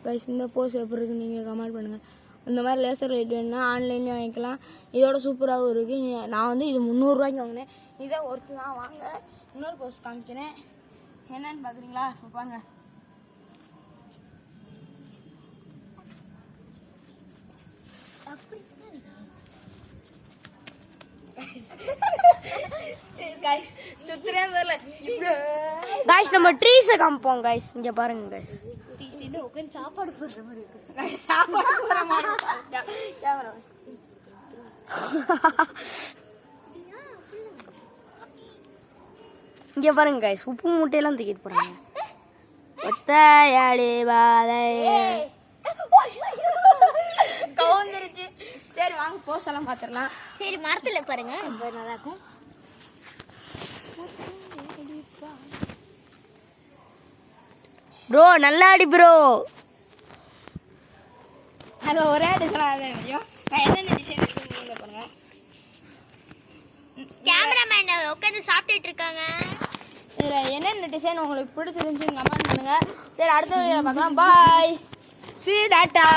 Guys இந்த போஸ் எப்படி இருக்குன்னு நீங்கள் கமெண்ட் பண்ணுங்கள். இந்த மாதிரி லேசர் லைட் வேணுன்னா ஆன்லைன்லேயும் வாங்கிக்கலாம். இதோட சூப்பராகவும் இருக்குது. நான் வந்து இது 300 வாங்கினேன். இதை ஒருத்தர் தான் வாங்க. இன்னொரு போஸ் காமிக்கிறேன். என்னன்னு பார்க்குறீங்களா? இப்போ பாருங்க. நம்ம ட்ரீஸை காமிப்போம் கைஸ். இங்க பாருங்க கைஸ். சாப்பாடு போடுற மாதிரி இருக்கு. சாப்பாடு போடுற மாதிரி இங்க பாருங்க கைஸ். உப்பு மூட்டையெல்லாம் தூக்கிட்டு போறாங்க. ஒத்தையாடி வாழை கவுந்துருச்சு. சரி வாங்க போஸ் எல்லாம் பார்த்துடலாம். சரி மரத்துல பாருங்க, நல்லா இருக்கும். ப்ரோ நல்லா அடி ப்ரோ. அது ஒரே அடிக்கலாம். என்னென்ன டிசைன் பண்ணுங்க. கேமராமேன் உட்காந்து சாப்பிட்டுட்டு இருக்காங்க. இதில் என்னென்ன டிசைன் உங்களுக்கு பிடிச்சிருந்துச்சுன்னு கமெண்ட் பண்ணுங்க. சரி அடுத்த வீடியோவில் பார்க்கலாம். பாய். சி டாட்டா.